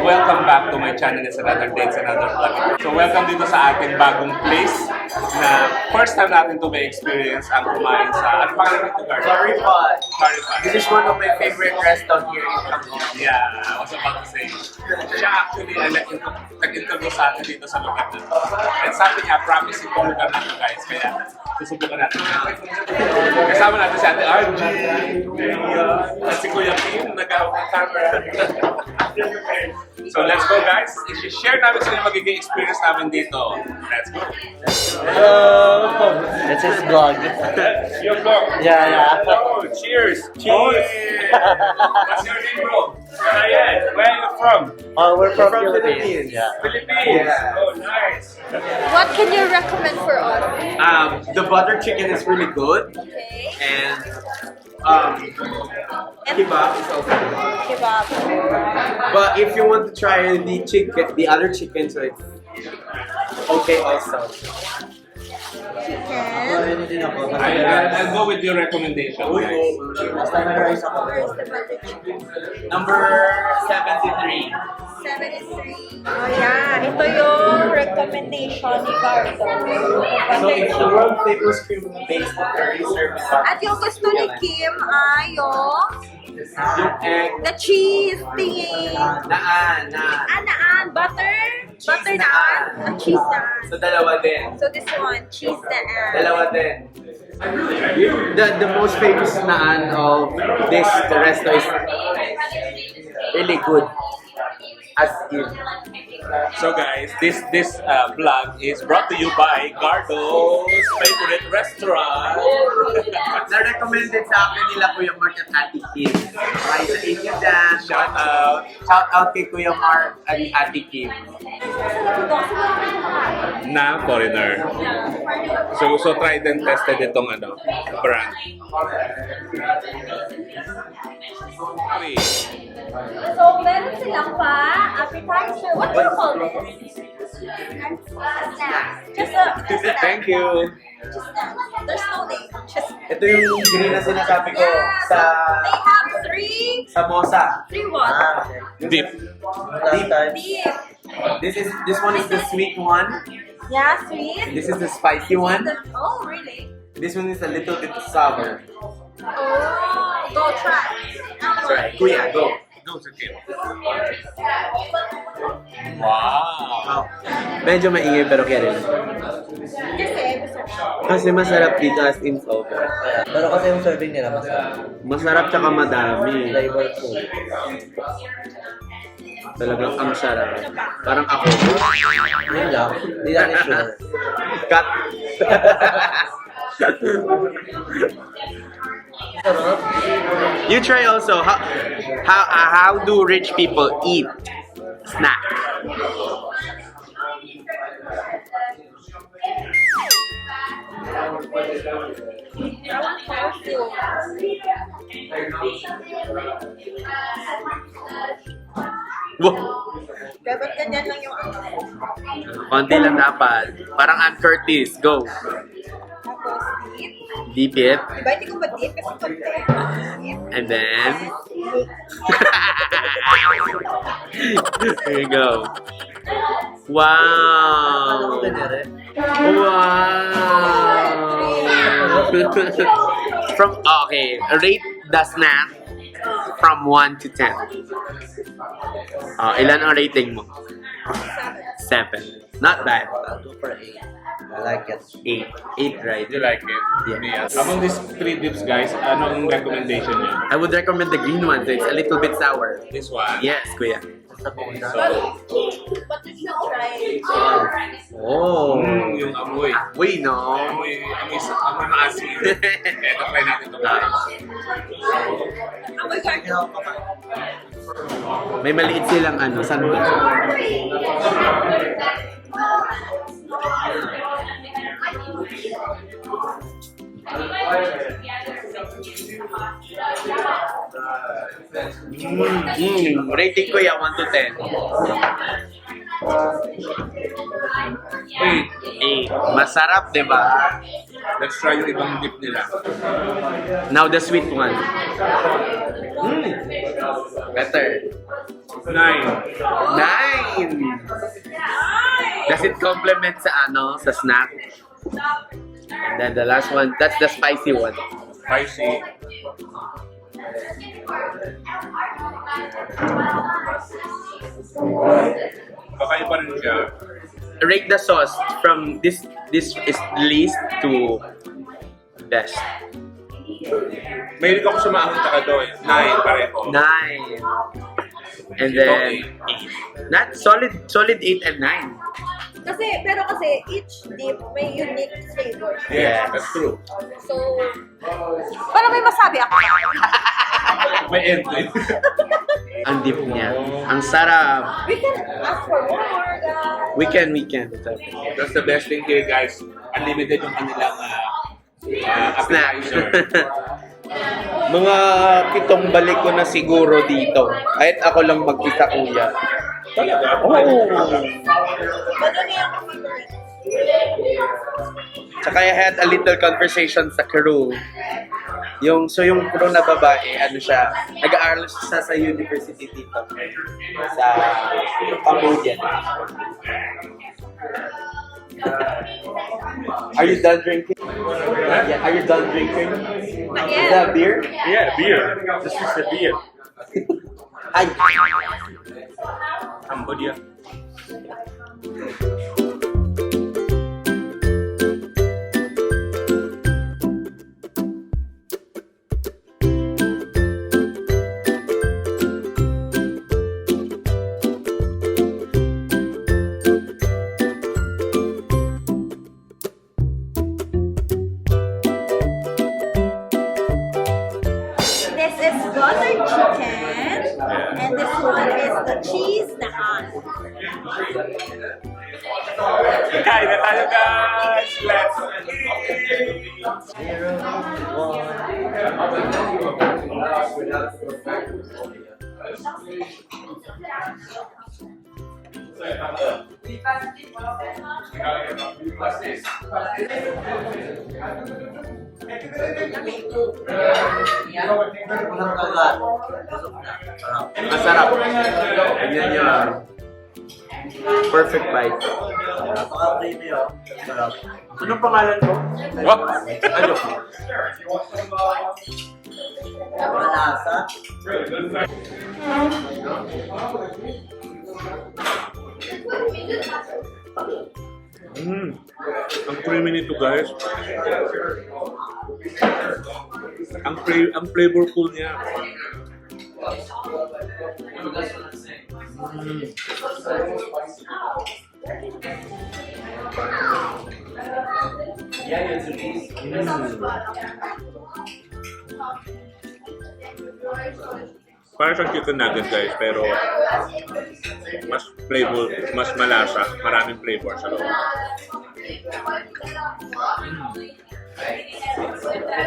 Welcome back to my channel. It's another day, it's another vlog. So welcome dito sa ating bagong place na first time natin to may experience ang kumain sa, ano pangalan nito, Garden? Curry pot. Curry pot. This is one of my favorite restaurants here in Cambodia. Yeah, I was about to say. Siya actually ay nag-interview sa atin dito sa lugar na to. And sabi niya, promise itong lugar na to, guys. Kaya susubukan natin. Kasama natin si Ate RG, at si Kuya Eee, nag-out ng camera. So let's go, guys. I-share namin sa inyo magiging experience namin dito. Let's go. Hello! That's his vlog. Your vlog. Yeah. Oh, cheers. Cheers. What's your name, bro? Ryan, where are you from? We're from Philippines. Yeah. Philippines. Yeah. Oh, nice. What can you recommend for us? The butter chicken is really good. Okay. And kebab is also good. Kebab. But if you want to try the other chicken, so it's okay also. Chicken. I'll go with your recommendation, guys. Where's the butter chicken? Number 73. 73. Oh yeah, ito yung recommendation ni Gardo. So it's the world famous cream-based curry service. At yung gusto ni Kim ay yung Egg. the cheese thingy. Naan. Butter naan. At cheese naan. So dalawa din. So this one, cheese naan. Dalawa din. The most famous naan of this resto is really good. As in. So guys, this vlog is brought to you by Gardo's favorite restaurant. Na-recommended sa akin nila Kuya Mark at Ate Kim. Okay, sa inyo dyan. Shout out. Shout out kay Kuya Mark at Ate Kim. Na foreigner. So tried and tested itong brand. Okay. So meron silang pa appetizer. What do you call this? Just a snack. Thank you. Just snack. There's no name. Just Ito yung green na sinasabi ko sa They have three samosa. what? Dip. Beef. This one is the sweet one. Yeah, sweet. This is the spicy one. Oh, really? This one is a little bit sour. Oh, go try. Sorry, Kuya, go. Go to Kim. Wow. Medyo maingay pero carry lang. Kasi, Kasi masarap dito as in sober. Pero kasi yung serving nila masarap. Masarap tsaka madami. Flavorful. Talagang ang sarap. Parang ako. Yun lang. Hindi natin sure. Cut. You try also. How do rich people eat snack? Wow. dapat ganyan lang yung Konti lang dapat. Parang Ann Curtis. Go. Tapos, Deep dip. it. Diba, hindi ko ba-dip kasi konti. Dip. And then... Here you go. Wow! Wow! Okay, rate the snack from 1 to 10. Ilan ang rating mo? 7. Not bad. I'll go for 8. I like it. 8. 8, right? You like it? Yes. Among these 3 dips, guys, anong recommendation niyo? I would recommend the green one, so it's a little bit sour. This one? Yes, kuya. So, But you should try. Oh. yung amoy. Wait, no. Amoy maasim. Eto, try natin ito, guys. Amoy garlic. May maliit silang sandwich. Rating ko yan 1 to 10. 8. Masarap, di ba? Let's try yung ibang dip nila. Now the sweet one. Better. 9. 9! Does it complement sa ano, sa snack? And then the last one, that's the spicy one. Spicy. Kakaiba rin siya. Rate the sauce from this is least to best. Mahilig ako sa maahon takado eh. 9 pareho. 9. And then 8. Not solid 8 and 9. Kasi each dip may unique flavor. Yes, that's true. So, para may masabi ako. May ending. Ang deep niya. Ang sarap. We can ask for more, guys. We can. That's the best thing here, guys. Unlimited yung kanilang Snack. appetizer. Mga 7 balik ko na siguro dito. Kahit ako lang mag-isa kuya. Talaga? Oo. Madami ako favorite. Tsaka I had a little conversation sa crew. Yung crew na babae, ano siya, nag-aaral siya sa university dito. Sa Cambodia. Are you done drinking? Yeah, are you done drinking? Is that beer? Yeah, beer. This is the beer. Ay! Cambodia. This is butter chicken, and this one is the cheese naan. Kain na tayo, guys! Let's eat! Unang kagat. Busog na. Sarap. Masarap. Ganyan yun. Perfect bite. Napaka-creamy oh. Sarap. Anong pangalan mo? What? Ano? Malasa. Ang creamy nito, guys. Ang flavorful niya. Parang siyang chicken nugget, guys, pero mas flavor, mas malasa, maraming flavor sa loob.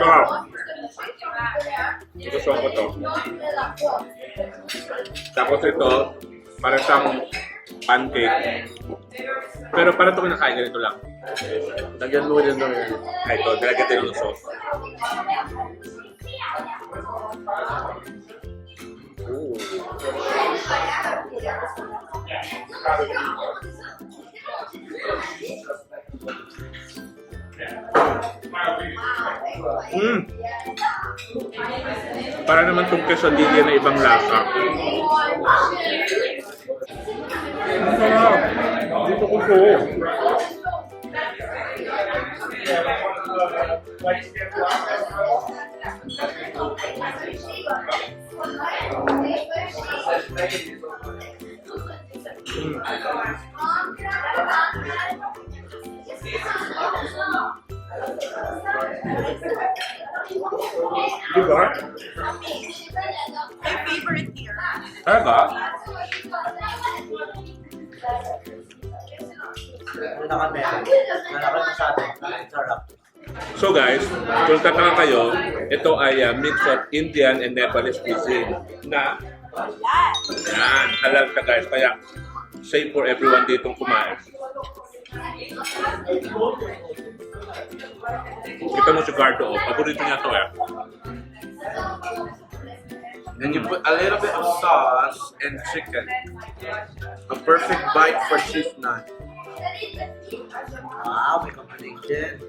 Sarap. Gusto ko to. Tapos ito, para siyang pancake. Pero para ito kinakain, ganito lang. Lagyan mo rin doon. Ay, ito, nilagyan din ng sauce. Ooh. Para naman itong quesadilla na ibang lasa. Ang sarap. Dito ko po. Diba? My favorite here. Talaga? Una kami. Nalakal sa atin. Sarap. So guys, kung tataka kayo, ito ay mix of Indian and Nepalese cuisine na yan, halal ka guys, kaya safe for everyone ditong kumain. Kita mo si Gardo, paborito niya to eh. And you put a little bit of sauce and chicken. A perfect bite for cheese naan. Wow, may combination.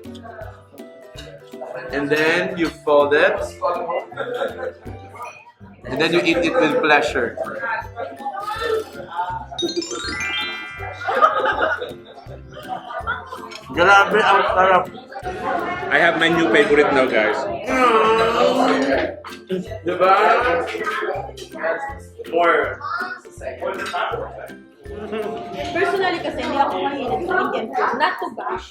And then you fold it. And then you eat it with pleasure. Grabe, ang sarap. I have my new favorite now, guys. Diba? More. Personally kasi hindi ako mahilig sa Indian food. Not to bash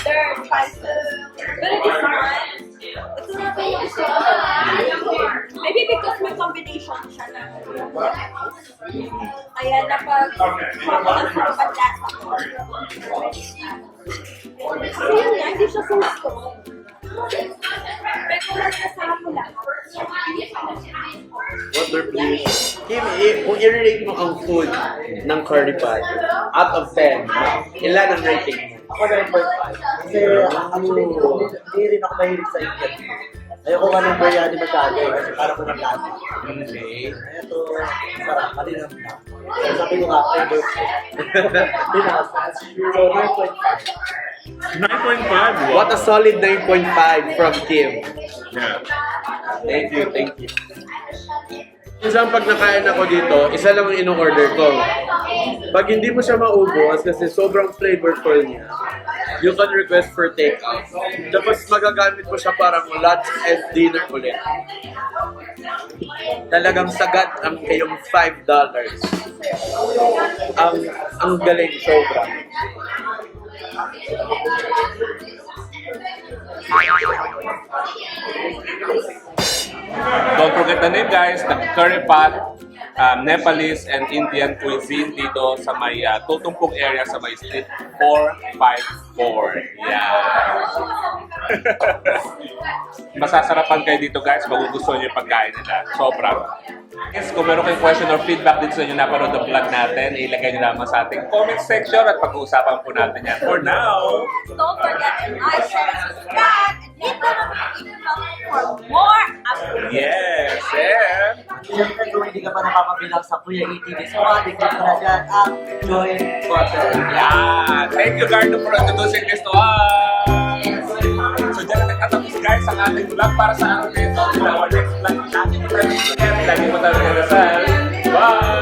their spices. Pero this one, ito na ba yung gusto ko? Maybe because may combination siya na. Kaya napag-promo ng sarap lasa ko. Kasi yun nga, hindi siya so strong. Pero nasarap ko lang. Water please. Kim, kung i-rate mo ang food ng curry pad, out of 10, ilan ang rating mo? Ako 9.5. Kasi actually, hindi rin ako mahilig sa Indian food. Ayoko nga ng biryani masyado kasi parang walang lasa. Okay. Ito, sarap, malinam na. Kaya sabi ko nga, flavor ko. Pinasa. So, 9.5. 9.5. What a solid 9.5 from Kim. Yeah. Thank you, thank you. Minsan pag nakain ako dito, isa lang ang in-order ko. Pag hindi mo siya maubos kasi sobrang flavorful niya, you can request for takeout. Tapos magagamit mo siya parang lunch and dinner ulit. Talagang sagad ang iyong $5. Ang galing sobra. Don't forget the name, guys. The curry pot, Nepalese and Indian cuisine dito sa may Tutumpong area sa may street 454. Yeah. Masasarapan kayo dito, guys. Magugustuhan niyo yung pagkain nila. Sobrang. Yes, kung meron kayong question or feedback dito sa inyo napanood ng vlog natin, ilagay nyo lamang sa ating comment section at pag-uusapan po natin yan. For now, Don't forget to like, share, subscribe, and hit the notification bell for more updates. yes, and Siyempre, kung hindi ka pa napapabilang sa Kuya Eee TV Squad, i-click mo na dyan ang join button. yeah, thank you, Gardo, for introducing this to us. So, dyan na nagtatapos, guys, ang ating vlog para sa ating ito. In our next vlog, natin ito rin. Lagi mo talaga nasal. Bye!